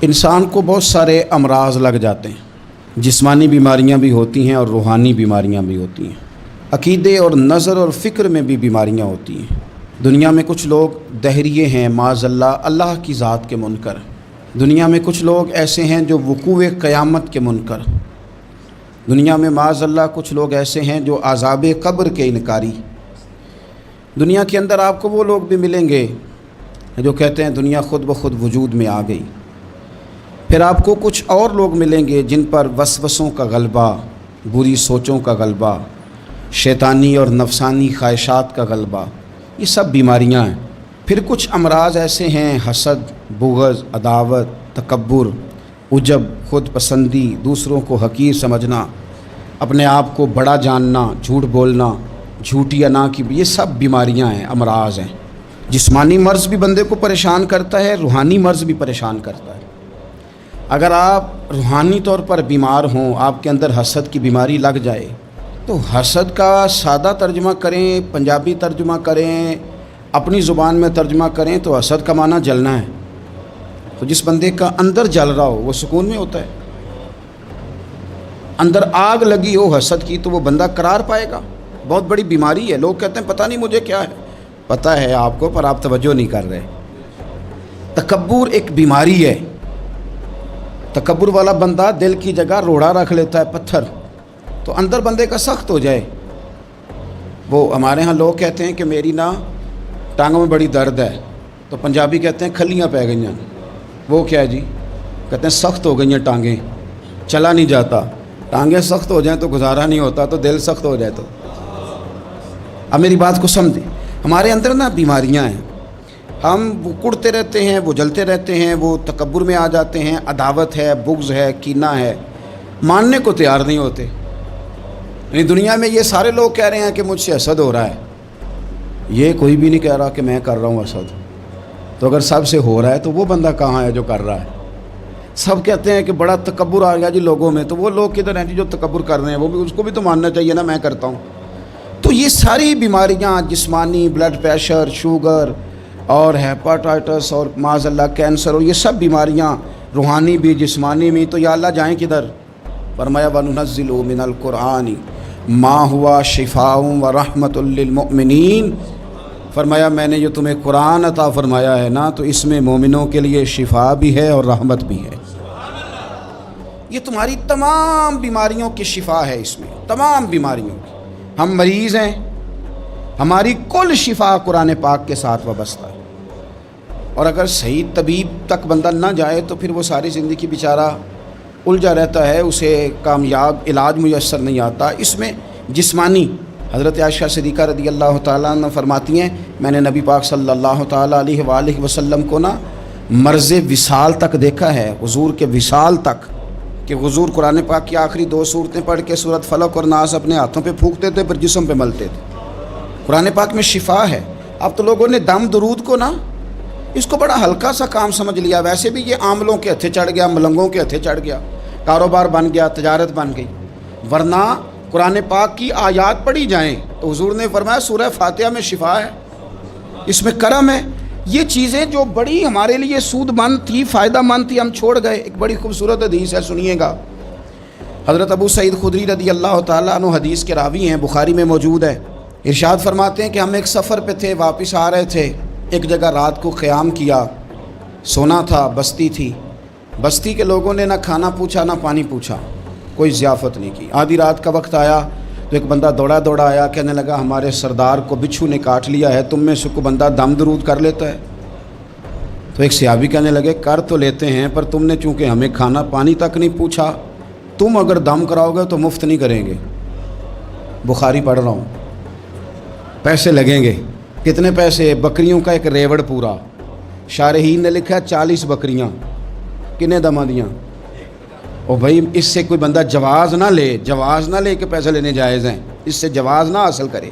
انسان کو بہت سارے امراض لگ جاتے ہیں، جسمانی بیماریاں بھی ہوتی ہیں اور روحانی بیماریاں بھی ہوتی ہیں، عقیدے اور نظر اور فکر میں بھی بیماریاں ہوتی ہیں۔ دنیا میں کچھ لوگ دہریے ہیں معاذ اللہ کی ذات کے منکر۔ دنیا میں کچھ لوگ ایسے ہیں جو وقوع قیامت کے منکر۔ دنیا میں معاذ اللہ کچھ لوگ ایسے ہیں جو عذاب قبر کے انکاری۔ دنیا کے اندر آپ کو وہ لوگ بھی ملیں گے جو کہتے ہیں دنیا خود بخود وجود میں آ گئی۔ پھر آپ کو کچھ اور لوگ ملیں گے جن پر وسوسوں کا غلبہ، بری سوچوں کا غلبہ، شیطانی اور نفسانی خواہشات کا غلبہ، یہ سب بیماریاں ہیں۔ پھر کچھ امراض ایسے ہیں، حسد، بغض، عداوت، تکبر، عجب، خود پسندی، دوسروں کو حقیر سمجھنا، اپنے آپ کو بڑا جاننا، جھوٹ بولنا، جھوٹی انا کی، یہ سب بیماریاں ہیں، امراض ہیں۔ جسمانی مرض بھی بندے کو پریشان کرتا ہے، روحانی مرض بھی پریشان کرتا ہے۔ اگر آپ روحانی طور پر بیمار ہوں، آپ کے اندر حسد کی بیماری لگ جائے تو حسد کا سادہ ترجمہ کریں، پنجابی ترجمہ کریں، اپنی زبان میں ترجمہ کریں تو حسد کا معنی جلنا ہے۔ تو جس بندے کا اندر جل رہا ہو وہ سکون میں ہوتا ہے۔ اندر آگ لگی ہو حسد کی تو وہ بندہ قرار پائے گا۔ بہت بڑی بیماری ہے۔ لوگ کہتے ہیں پتہ نہیں مجھے کیا ہے، پتہ ہے آپ کو پر آپ توجہ نہیں کر رہے۔ تکبر ایک بیماری ہے۔ تکبر والا بندہ دل کی جگہ روڑا رکھ لیتا ہے، پتھر، تو اندر بندے کا سخت ہو جائے۔ وہ ہمارے ہاں لوگ کہتے ہیں کہ میری نا ٹانگوں میں بڑی درد ہے، تو پنجابی کہتے ہیں کھلیاں پہ گئی ہیں۔ وہ کیا ہے جی؟ کہتے ہیں سخت ہو گئی ہیں ٹانگیں، چلا نہیں جاتا۔ ٹانگیں سخت ہو جائیں تو گزارا نہیں ہوتا، تو دل سخت ہو جائے تو۔ اب میری بات کو سمجھیں، ہمارے اندر نا بیماریاں ہیں، ہم وہ کڑتے رہتے ہیں، وہ جلتے رہتے ہیں، وہ تکبر میں آ جاتے ہیں، عداوت ہے، بغض ہے، کینہ ہے، ماننے کو تیار نہیں ہوتے۔ یعنی دنیا میں یہ سارے لوگ کہہ رہے ہیں کہ مجھ سے حسد ہو رہا ہے، یہ کوئی بھی نہیں کہہ رہا کہ میں کر رہا ہوں حسد۔ تو اگر سب سے ہو رہا ہے تو وہ بندہ کہاں ہے جو کر رہا ہے؟ سب کہتے ہیں کہ بڑا تکبر آ گیا جی لوگوں میں، تو وہ لوگ کدھر ہیں جی جو تکبر کر رہے ہیں؟ وہ بھی، اس کو بھی تو ماننا چاہیے نا میں کرتا ہوں۔ تو یہ ساری بیماریاں، جسمانی، بلڈ پریشر، شوگر اور ہیپاٹائٹس اور معاذ اللہ کینسر، اور یہ سب بیماریاں روحانی بھی جسمانی بھی، تو یا اللہ جائیں کدھر؟ فرمایا وَنُنَزِّلُ مِنَ الْقُرْآنِ مَا هُوَ شِفَاءٌ وَرَحْمَةٌ لِّلْمُؤْمِنِينَ۔ فرمایا میں نے جو تمہیں قرآن عطا فرمایا ہے نا، تو اس میں مومنوں کے لیے شفا بھی ہے اور رحمت بھی ہے۔ یہ تمہاری تمام بیماریوں کی شفا ہے، اس میں تمام بیماریوں کی۔ ہم مریض ہیں، ہماری کل شفا قرآن پاک کے ساتھ وابستہ ہے، اور اگر صحیح طبیب تک بندہ نہ جائے تو پھر وہ ساری زندگی بیچارہ الجھا رہتا ہے، اسے کامیاب علاج میسر نہیں آتا۔ اس میں جسمانی، حضرت عائشہ صدیقہ رضی اللہ تعالیٰ عنہ فرماتی ہیں میں نے نبی پاک صلی اللہ تعالیٰ علیہ وآلہ وسلم کو نا مرض وصال تک دیکھا ہے، حضور کے وصال تک، کہ حضور قرآن پاک کی آخری 2 سورتیں پڑھ کے سورت فلق اور ناس اپنے ہاتھوں پہ پھونکتے تھے، پھر جسم پہ ملتے تھے۔ قرآن پاک میں شفا ہے۔ اب تو لوگوں نے دم درود کو نا اس کو بڑا ہلکا سا کام سمجھ لیا۔ ویسے بھی یہ عاملوں کے ہتھے چڑھ گیا، ملنگوں کے ہتھے چڑھ گیا، کاروبار بن گیا، تجارت بن گئی۔ ورنہ قرآن پاک کی آیات پڑھی جائیں تو حضور نے فرمایا سورہ فاتحہ میں شفا ہے، اس میں کرم ہے۔ یہ چیزیں جو بڑی ہمارے لیے سود مند تھی، فائدہ مند تھی، ہم چھوڑ گئے۔ ایک بڑی خوبصورت حدیث ہے، سنیے گا۔ حضرت ابو سعید خدری رضی اللہ تعالیٰ عنہ حدیث کے راوی ہیں، بخاری میں موجود ہے۔ ارشاد فرماتے ہیں کہ ہم ایک سفر پہ تھے، واپس آ رہے تھے، ایک جگہ رات کو قیام کیا، سونا تھا، بستی تھی۔ بستی کے لوگوں نے نہ کھانا پوچھا نہ پانی پوچھا، کوئی ضیافت نہیں کی۔ آدھی رات کا وقت آیا تو ایک بندہ دوڑا دوڑا آیا، کہنے لگا ہمارے سردار کو بچھو نے کاٹ لیا ہے، تم میں سے کوئی بندہ دم درود کر لیتا ہے؟ تو ایک صحابی کہنے لگے کر تو لیتے ہیں، پر تم نے چونکہ ہمیں کھانا پانی تک نہیں پوچھا، تم اگر دم کراؤ گے تو مفت نہیں کریں گے۔ بخاری پڑھ رہا ہوں، پیسے لگیں گے۔ کتنے پیسے؟ بکریوں کا ایک ریوڑ پورا۔ شارحین نے لکھا 40 بکریاں۔ کنے دما دیاں؟ اور بھائی اس سے کوئی بندہ جواز نہ لے کہ پیسے لینے جائز ہیں، اس سے جواز نہ حاصل کرے۔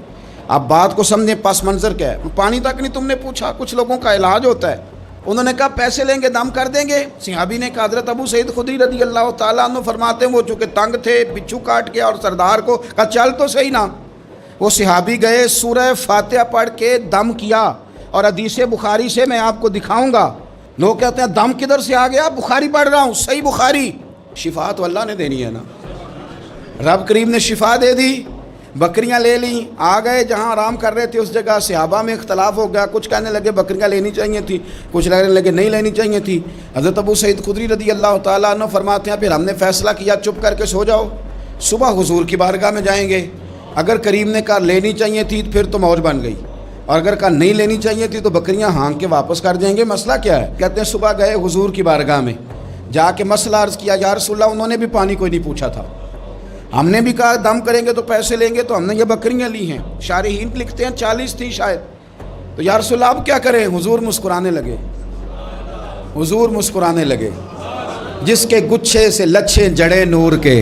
آپ بات کو سمجھیں، پس منظر کیا ہے؟ پانی تک نہیں تم نے پوچھا۔ کچھ لوگوں کا علاج ہوتا ہے، انہوں نے کہا پیسے لیں گے دم کر دیں گے۔ صحابی نے کہا، حضرت ابو سعید خدری رضی اللہ تعالیٰ عنہ فرماتے ہیں وہ چونکہ تنگ تھے، بچھو کاٹ گیا، اور سردار کو کہا چل تو صحیح نا۔ وہ صحابی گئے، سورہ فاتحہ پڑھ کے دم کیا، اور حدیث بخاری سے میں آپ کو دکھاؤں گا لوگ کہتے ہیں دم کدھر سے آ گیا؟ بخاری پڑھ رہا ہوں، صحیح بخاری۔ شفا تو اللہ نے دینی ہے نا، رب کریم نے شفا دے دی۔ بکریاں لے لیں، آ گئے جہاں آرام کر رہے تھے اس جگہ، صحابہ میں اختلاف ہو گیا، کچھ کہنے لگے بکریاں لینی چاہیے تھی، کچھ کہنے لگے نہیں لینی چاہیے تھی۔ حضرت ابو سعید خدری رضی اللہ تعالیٰ عنہ فرماتے ہیں پھر ہم نے فیصلہ کیا چپ کر کے سو جاؤ، صبح حضور کی بارگاہ میں جائیں گے۔ اگر کریم نے کہا لینی چاہیے تھی پھر تو موج بن گئی، اور اگر کہا نہیں لینی چاہیے تھی تو بکریاں ہانک کے واپس کر جائیں گے، مسئلہ کیا ہے؟ کہتے ہیں صبح گئے حضور کی بارگاہ میں، جا کے مسئلہ عرض کیا، یا رسول اللہ انہوں نے بھی پانی کوئی نہیں پوچھا تھا، ہم نے بھی کہا دم کریں گے تو پیسے لیں گے، تو ہم نے یہ بکریاں لی ہیں۔ شارحین لکھتے ہیں 40 تھی شاید، تو یا رسول اللہ اب کیا کریں؟ حضور مسکرانے لگے، حضور مسکرانے لگے۔ جس کے گچھے سے لچھے جڑے نور کے،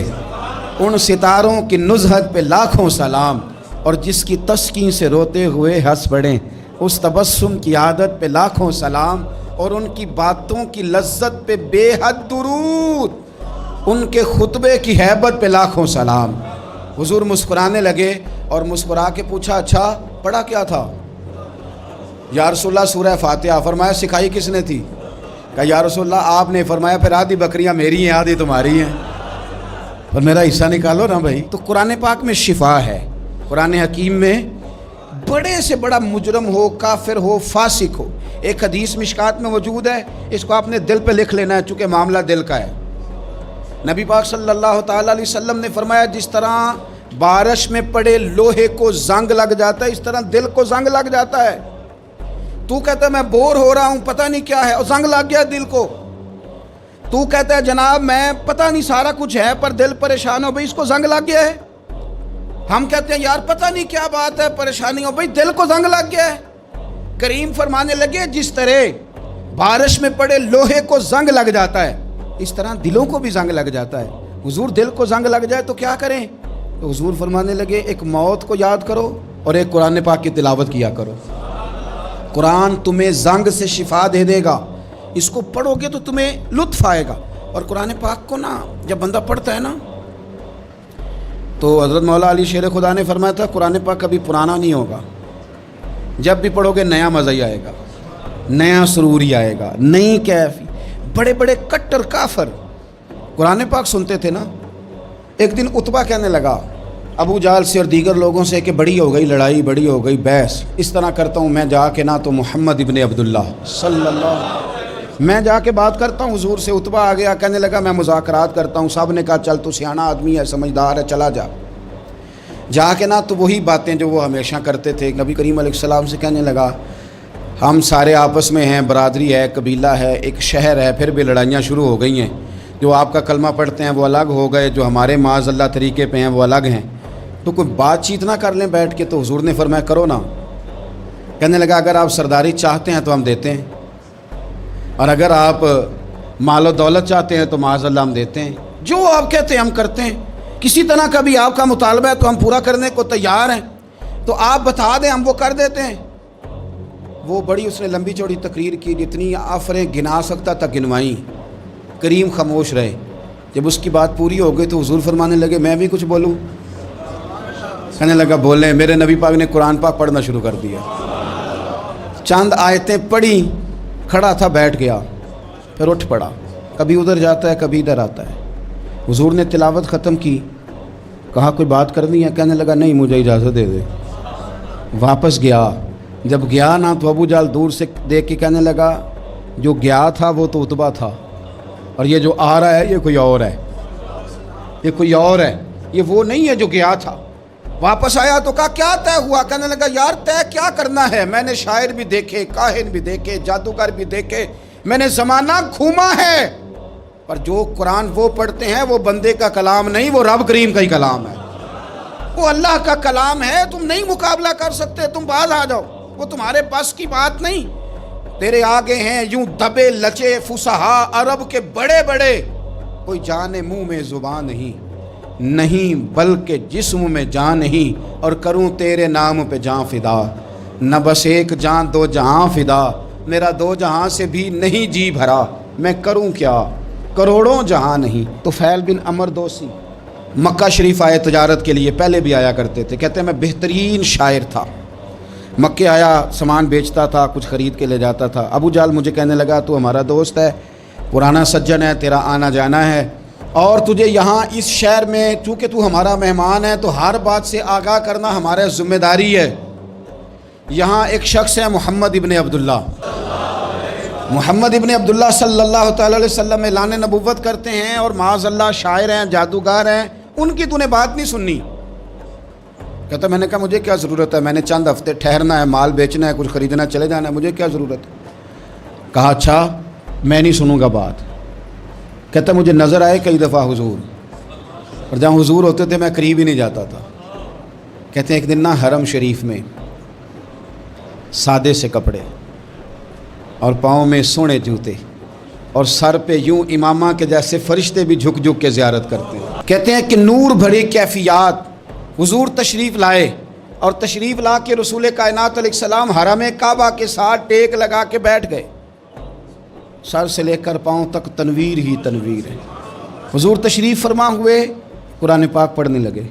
ان ستاروں کی نزہت پہ لاکھوں سلام، اور جس کی تسکین سے روتے ہوئے ہنس پڑیں، اس تبسم کی عادت پہ لاکھوں سلام، اور ان کی باتوں کی لذت پہ بے حد درود، ان کے خطبے کی ہیبت پہ لاکھوں سلام۔ حضور مسکرانے لگے اور مسکرا کے پوچھا اچھا پڑھا کیا تھا؟ یا رسول اللہ سورہ فاتحہ۔ فرمایا سکھائی کس نے تھی؟ کہا یا رسول اللہ آپ نے۔ فرمایا پھر آدھی بکریاں میری ہیں آدھی تمہاری ہیں، اور میرا حصہ نکالو نا بھائی۔ تو قرآن پاک میں شفا ہے، قرآن حکیم میں بڑے سے بڑا مجرم ہو، کافر ہو، فاسق ہو، ایک حدیث مشکات میں موجود ہے، اس کو آپ نے دل پہ لکھ لینا ہے چونکہ معاملہ دل کا ہے۔ نبی پاک صلی اللہ تعالیٰ علیہ وسلم نے فرمایا جس طرح بارش میں پڑے لوہے کو زنگ لگ جاتا ہے، اس طرح دل کو زنگ لگ جاتا ہے۔ تو کہتا ہے میں بور ہو رہا ہوں پتہ نہیں کیا ہے، اور زنگ لگ گیا دل کو۔ تو کہتا ہے جناب میں پتہ نہیں سارا کچھ ہے پر دل پریشان ہو، بھئی اس کو زنگ لگ گیا ہے۔ ہم کہتے ہیں یار پتہ نہیں کیا بات ہے، پریشانی ہو، بھئی دل کو زنگ لگ گیا ہے۔ کریم فرمانے لگے جس طرح بارش میں پڑے لوہے کو زنگ لگ جاتا ہے، اس طرح دلوں کو بھی زنگ لگ جاتا ہے۔ حضور دل کو زنگ لگ جائے تو کیا کریں؟ تو حضور فرمانے لگے ایک موت کو یاد کرو اور ایک قرآن پاک کی تلاوت کیا کرو۔ قرآن تمہیں زنگ سے شفا دے دے گا، اس کو پڑھو گے تو تمہیں لطف آئے گا۔ اور قرآن پاک کو نا جب بندہ پڑھتا ہے نا تو حضرت مولا علی شیر خدا نے فرمایا تھا قرآن پاک کبھی پرانا نہیں ہوگا، جب بھی پڑھو گے نیا مزہ ہی آئے گا، نیا سرور ہی آئے گا، نئی کیفی۔ بڑے بڑے کٹر کافر قرآن پاک سنتے تھے نا۔ ایک دن عتبہ کہنے لگا ابو جہل سے اور دیگر لوگوں سے کہ بڑی ہو گئی لڑائی، بڑی ہو گئی بحث، اس طرح کرتا ہوں میں جا کے نا تو محمد ابن عبداللہ صلی اللہ، میں جا کے بات کرتا ہوں حضور سے۔ عتبہ آ گیا کہنے لگا میں مذاکرات کرتا ہوں۔ صاحب نے کہا چل تو سیانا آدمی ہے، سمجھدار ہے، چلا جا۔ جا کے نا تو وہی باتیں جو وہ ہمیشہ کرتے تھے، نبی کریم علیہ السلام سے کہنے لگا ہم سارے آپس میں ہیں، برادری ہے، قبیلہ ہے، ایک شہر ہے، پھر بھی لڑائیاں شروع ہو گئی ہیں۔ جو آپ کا کلمہ پڑھتے ہیں وہ الگ ہو گئے، جو ہمارے معاذ اللہ طریقے پہ ہیں وہ الگ ہیں، تو کوئی بات چیت نہ کر لیں بیٹھ کے۔ تو حضور نے فرمایا کرو نا۔ کہنے لگا اگر آپ سرداری چاہتے ہیں تو ہم دیتے ہیں، اور اگر آپ مال و دولت چاہتے ہیں تو معاذ اللہ ہم دیتے ہیں، جو آپ کہتے ہیں ہم کرتے ہیں، کسی طرح کا بھی آپ کا مطالبہ ہے تو ہم پورا کرنے کو تیار ہیں، تو آپ بتا دیں ہم وہ کر دیتے ہیں۔ وہ بڑی اس نے لمبی چوڑی تقریر کی، جتنی آفریں گنا سکتا تھا گنوائیں۔ کریم خاموش رہے۔ جب اس کی بات پوری ہو گئی تو حضور فرمانے لگے میں بھی کچھ بولوں؟ کہنے لگا بولیں۔ میرے نبی پاک نے قرآن پاک پڑھنا شروع کر دیا، چند آیتیں پڑھی، کھڑا تھا بیٹھ گیا، پھر اٹھ پڑا، کبھی ادھر جاتا ہے کبھی ادھر آتا ہے۔ حضور نے تلاوت ختم کی، کہا کوئی بات کرنی ہے؟ کہنے لگا نہیں مجھے اجازت دے دے۔ واپس گیا، جب گیا نا تو ابو جہل دور سے دیکھ کے کہنے لگا جو گیا تھا وہ تو عتبہ تھا، اور یہ جو آ رہا ہے یہ کوئی اور ہے، یہ کوئی اور ہے، یہ وہ نہیں ہے جو گیا تھا۔ واپس آیا تو کہا کیا طے ہوا؟ کہنے لگا یار طے کیا کرنا ہے، میں نے شاعر بھی دیکھے، کاہن بھی دیکھے، جادوگر بھی دیکھے، میں نے زمانہ گھوما ہے، پر جو قرآن وہ پڑھتے ہیں وہ بندے کا کلام نہیں، وہ رب کریم کا ہی کلام ہے، وہ اللہ کا کلام ہے۔ تم نہیں مقابلہ کر سکتے، تم باز آ جاؤ، وہ تمہارے بس کی بات نہیں۔ تیرے آگے ہیں یوں دبے لچے فصحا عرب کے بڑے بڑے، کوئی جان منہ میں زبان نہیں بلکہ جسم میں جان نہیں، اور کروں تیرے نام پہ جان فدا، نہ بس ایک جان دو جہاں فدا، میرا دو جہاں سے بھی نہیں جی بھرا، میں کروں کیا کروڑوں جہاں نہیں۔ تو طفیل بن عمر دوسی مکہ شریف آئے تجارت کے لیے، پہلے بھی آیا کرتے تھے، کہتے ہیں میں بہترین شاعر تھا، مکے آیا، سامان بیچتا تھا، کچھ خرید کے لے جاتا تھا۔ ابو جہل مجھے کہنے لگا تو ہمارا دوست ہے، پرانا سجن ہے، تیرا آنا جانا ہے، اور تجھے یہاں اس شہر میں چونکہ تو ہمارا مہمان ہے تو ہر بات سے آگاہ کرنا ہمارا ذمہ داری ہے۔ یہاں ایک شخص ہے محمد ابن عبداللہ، محمد ابن عبداللہ صلی اللہ تعالی علیہ وسلم اعلان نبوت کرتے ہیں اور معاذ اللہ شاعر ہیں، جادوگر ہیں، ان کی تو نے بات نہیں سننی۔ کہتا میں نے کہا مجھے کیا ضرورت ہے، میں نے چند ہفتے ٹھہرنا ہے، مال بیچنا ہے، کچھ خریدنا، چلے جانا ہے، مجھے کیا ضرورت ہے؟ کہا اچھا میں نہیں سنوں گا بات۔ کہتا مجھے نظر آئے کئی دفعہ حضور، اور جہاں حضور ہوتے تھے میں قریب ہی نہیں جاتا تھا۔ کہتے ہیں ایک دن نا حرم شریف میں سادے سے کپڑے اور پاؤں میں سونے جوتے اور سر پہ یوں امامہ کے جیسے فرشتے بھی جھک جھک کے زیارت کرتے ہیں۔ کہتے ہیں کہ نور بھری کیفیات حضور تشریف لائے، اور تشریف لا کے رسول کائنات علیہ السلام حرم کعبہ کے ساتھ ٹیک لگا کے بیٹھ گئے، سر سے لے کر پاؤں تک تنویر ہی تنویر ہے۔ حضور تشریف فرما ہوئے، قرآن پاک پڑھنے لگے۔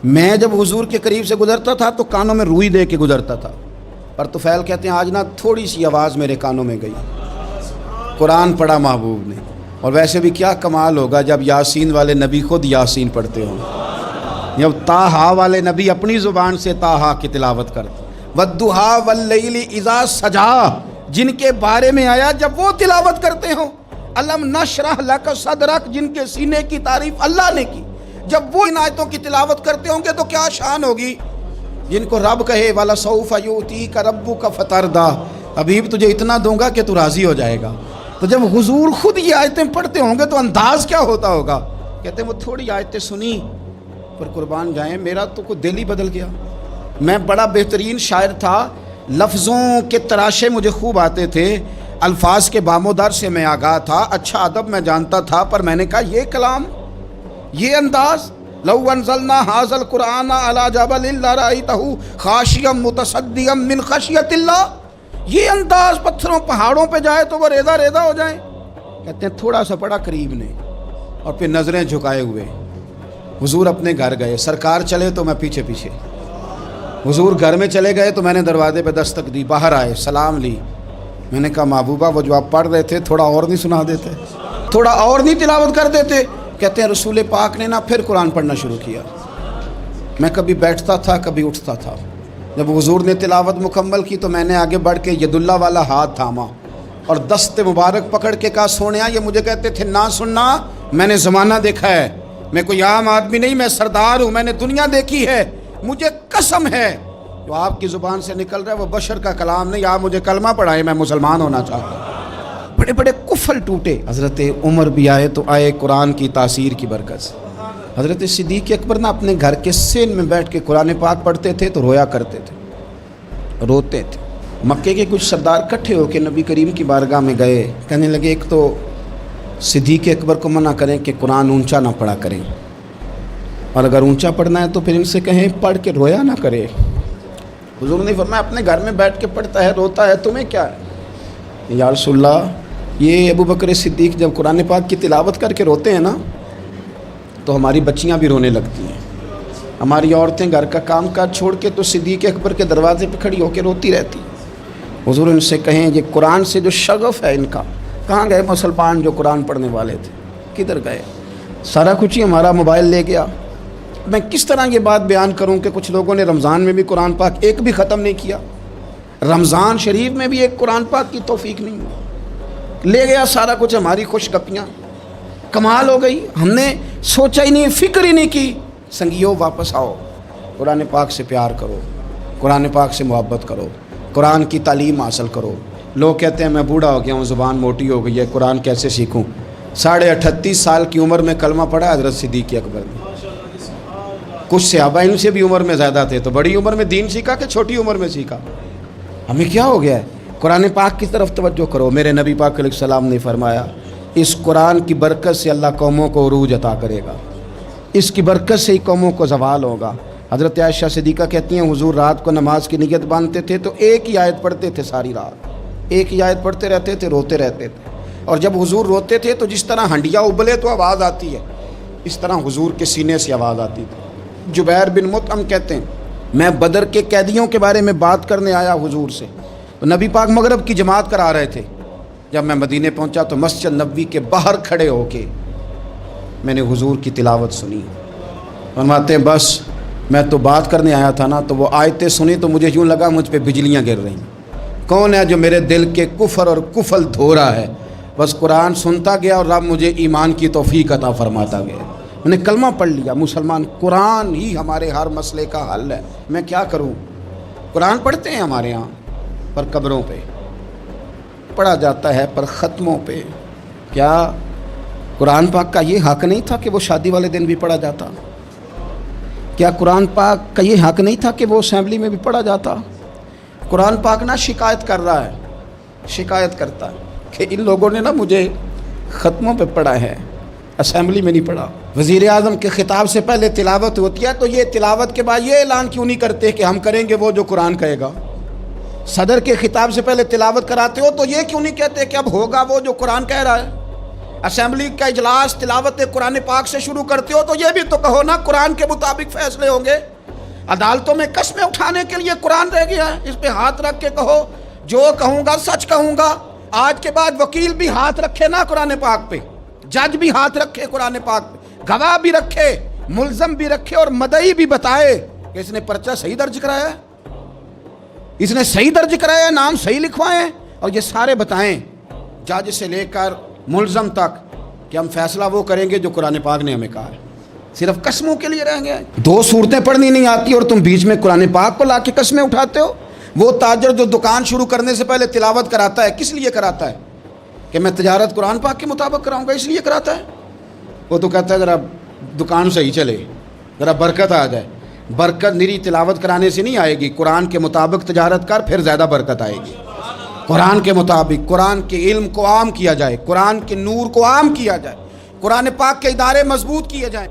میں جب حضور کے قریب سے گزرتا تھا تو کانوں میں روئی دے کے گزرتا تھا، پر طفیل کہتے ہیں آج نا تھوڑی سی آواز میرے کانوں میں گئی، قرآن پڑھا محبوب نے۔ اور ویسے بھی کیا کمال ہوگا جب یاسین والے نبی خود یاسین پڑھتے ہوں، جب طٰہٰ والے نبی اپنی زبان سے طٰہٰ کی تلاوت کرتے، وَالضُّحَىٰ وَاللَّيْلِ إِذَا سَجَىٰ جن کے بارے میں آیا جب وہ تلاوت کرتے ہوں، أَلَمْ نَشْرَحْ لَكَ صَدْرَكَ جن کے سینے کی تعریف اللہ نے کی، جب وہ ان آیتوں کی تلاوت کرتے ہوں گے تو کیا شان ہوگی۔ جن کو رب کہے وَلَسَوْفَ يُؤْتِيكَ رَبُّكَ فَتَرْضَىٰ حبیب تجھے اتنا دوں گا کہ تو راضی ہو جائے گا۔ تو جب حضور خود یہ آیتیں پڑھتے ہوں گے تو انداز کیا ہوتا ہوگا۔ کہتے ہیں وہ تھوڑی آیتیں سنی پر قربان جائیں میرا تو کوئی دل ہی بدل گیا۔ میں بڑا بہترین شاعر تھا، لفظوں کے تراشے مجھے خوب آتے تھے، الفاظ کے بام و در سے میں آگاہ تھا، اچھا ادب میں جانتا تھا، پر میں نے کہا یہ کلام، یہ انداز، لو انزلنا هذا القرآن على جبل لرأيته خاشعا متصدعا من خشیۃ اللہ، یہ انداز پتھروں پہاڑوں پہ جائے تو وہ ریزہ ریزہ ہو جائیں۔ کہتے ہیں تھوڑا سا پڑا قریب نے اور پھر نظریں جھکائے ہوئے حضور اپنے گھر گئے، سرکار چلے تو میں پیچھے پیچھے، حضور گھر میں چلے گئے تو میں نے دروازے پہ دستک دی، باہر آئے، سلام لی۔ میں نے کہا محبوبہ وہ جو آپ پڑھ رہے تھے تھوڑا اور نہیں سنا دیتے، تھوڑا اور نہیں تلاوت کر دیتے؟ کہتے ہیں رسول پاک نے نا پھر قرآن پڑھنا شروع کیا۔ میں کبھی بیٹھتا تھا کبھی اٹھتا تھا، جب حضور نے تلاوت مکمل کی تو میں نے آگے بڑھ کے ید اللہ والا ہاتھ تھاما اور دست مبارک پکڑ کے کہا سونیا، یہ مجھے کہتے تھے نہ سننا، میں نے زمانہ دیکھا ہے، میں کوئی عام آدمی نہیں، میں سردار ہوں، میں نے دنیا دیکھی ہے، مجھے قسم ہے جو آپ کی زبان سے نکل رہا ہے وہ بشر کا کلام نہیں، آپ مجھے کلمہ پڑھائے، میں مسلمان ہونا چاہتا ہوں۔ بڑے بڑے کفل ٹوٹے۔ حضرت عمر بھی آئے تو آئے قرآن کی تاثیر کی برکت سے۔ حضرت صدیق اکبر نا اپنے گھر کے سین میں بیٹھ کے قرآن پاک پڑھتے تھے تو رویا کرتے تھے، روتے تھے۔ مکے کے کچھ سردار کٹھے ہو کے نبی کریم کی بارگاہ میں گئے، کہنے لگے ایک تو صدیق اکبر کو منع کریں کہ قرآن اونچا نہ پڑھا کریں، اور اگر اونچا پڑھنا ہے تو پھر ان سے کہیں پڑھ کے رویا نہ کرے۔ حضور نے فرمایا اپنے گھر میں بیٹھ کے پڑھتا ہے، روتا ہے، تمہیں کیا ہے؟ یا رسول اللہ یہ ابو بکر صدیق جب قرآن پاک کی تلاوت کر کے روتے ہیں نا تو ہماری بچیاں بھی رونے لگتی ہیں، ہماری عورتیں گھر کا کام کاج چھوڑ کے تو صدیق اکبر کے دروازے پہ کھڑی ہو کے روتی رہتی۔ حضور ان سے کہیں یہ قرآن سے جو شغف ہے ان کا، کہاں گئے مسلمان جو قرآن پڑھنے والے تھے، کدھر گئے؟ سارا کچھ ہی ہمارا موبائل لے گیا۔ میں کس طرح یہ بات بیان کروں کہ کچھ لوگوں نے رمضان میں بھی قرآن پاک ایک بھی ختم نہیں کیا، رمضان شریف میں بھی ایک قرآن پاک کی توفیق نہیں ہوئی، لے گیا سارا کچھ، ہماری خوش گپیاں، کمال ہو گئی، ہم نے سوچا ہی نہیں، فکر ہی نہیں کی۔ سنگیو واپس آؤ، قرآن پاک سے پیار کرو، قرآن پاک سے محبت کرو، قرآن کی تعلیم حاصل کرو۔ لوگ کہتے ہیں میں بوڑھا ہو گیا ہوں، زبان موٹی ہو گئی ہے، قرآن کیسے سیکھوں؟ 38.5 سال کی عمر میں کلمہ پڑھا حضرت صدیق اکبر نے۔ کچھ صحابہ ان سے بھی عمر میں زیادہ تھے، تو بڑی عمر میں دین سیکھا کہ چھوٹی عمر میں سیکھا؟ ہمیں کیا ہو گیا ہے؟ قرآن پاک کی طرف توجہ کرو۔ میرے نبی پاک علیہ السلام نے فرمایا اس قرآن کی برکت سے اللہ قوموں کو عروج عطا کرے گا، اس کی برکت سے ہی قوموں کو زوال ہوگا۔ حضرت عائشہ صدیقہ کہتی ہیں حضور رات کو نماز کی نیت باندھتے تھے تو ایک ہی آیت پڑھتے تھے، ساری رات ایک ہی آیت پڑھتے رہتے تھے، روتے رہتے تھے، اور جب حضور روتے تھے تو جس طرح ہنڈیا ابلے تو آواز آتی ہے، اس طرح حضور کے سینے سے آواز آتی تھی۔ جبیر بن مطعم کہتے ہیں میں بدر کے قیدیوں کے بارے میں بات کرنے آیا حضور سے، تو نبی پاک مغرب کی جماعت کرا رہے تھے۔ جب میں مدینے پہنچا تو مسجد نبوی کے باہر کھڑے ہو کے میں نے حضور کی تلاوت سنی۔ فرماتے ہیں بس میں تو بات کرنے آیا تھا نا، تو وہ آیتیں سنی تو مجھے یوں لگا مجھ پہ بجلیاں گر رہی۔ کون ہے جو میرے دل کے کفر اور کفل دھو رہا ہے؟ بس قرآن سنتا گیا اور رب مجھے ایمان کی توفیق عطا فرماتا گیا۔ میں نے کلمہ پڑھ لیا، مسلمان، قرآن ہی ہمارے ہر مسئلے کا حل ہے، میں کیا کروں؟ قرآن پڑھتے ہیں ہمارے ہاں، پر قبروں پہ پڑھا جاتا ہے، پر ختموں پہ۔ کیا قرآن پاک کا یہ حق نہیں تھا کہ وہ شادی والے دن بھی پڑھا جاتا؟ کیا قرآن پاک کا یہ حق نہیں تھا کہ وہ اسمبلی میں بھی پڑھا جاتا؟ قرآن پاک نہ شکایت کر رہا ہے، شکایت کرتا ہے کہ ان لوگوں نے نا مجھے ختموں پہ پڑھا ہے، اسمبلی میں نہیں پڑھا۔ وزیر اعظم کے خطاب سے پہلے تلاوت ہوتی ہے تو یہ تلاوت کے بعد یہ اعلان کیوں نہیں کرتے کہ ہم کریں گے وہ جو قرآن کہے گا؟ صدر کے خطاب سے پہلے تلاوت کراتے ہو تو یہ کیوں نہیں کہتے کہ اب ہوگا وہ جو قرآن کہہ رہا ہے؟ اسمبلی کا اجلاس تلاوت قرآن پاک سے شروع کرتے ہو تو یہ بھی تو کہو نا قرآن کے مطابق فیصلے ہوں گے۔ عدالتوں میں قسمیں اٹھانے کے لیے قرآن رہ گیا ہے، اس پہ ہاتھ رکھ کے کہو جو کہوں گا سچ کہوں گا۔ آج کے بعد وکیل بھی ہاتھ رکھے نا قرآن پاک پہ، جج بھی ہاتھ رکھے قرآن پاک پہ، گواہ بھی رکھے، ملزم بھی رکھے، اور مدعی بھی بتائے کہ اس نے پرچہ صحیح درج کرایا ہے، اس نے صحیح درج کرایا ہے، نام صحیح لکھوائے ہیں، اور یہ سارے بتائیں جج سے لے کر ملزم تک کہ ہم فیصلہ وہ کریں گے جو قرآن پاک نے ہمیں کہا ہے۔ صرف قسموں کے لیے رہ گئے۔ دو صورتیں پڑھنی نہیں آتی اور تم بیچ میں قرآن پاک کو لا کے قسمیں اٹھاتے ہو۔ وہ تاجر جو دکان شروع کرنے سے پہلے تلاوت کراتا ہے، کس لیے کراتا ہے؟ کہ میں تجارت قرآن پاک کے مطابق کراؤں گا، اس لیے کراتا ہے۔ وہ تو کہتا ہے ذرا دکان صحیح چلے، ذرا برکت آ جائے۔ برکت نری تلاوت کرانے سے نہیں آئے گی، قرآن کے مطابق تجارت کر، پھر زیادہ برکت آئے گی۔ قرآن کے مطابق، قرآن کے علم کو عام کیا جائے، قرآن کے نور کو عام کیا جائے، قرآن پاک کے ادارے مضبوط کیے جائیں۔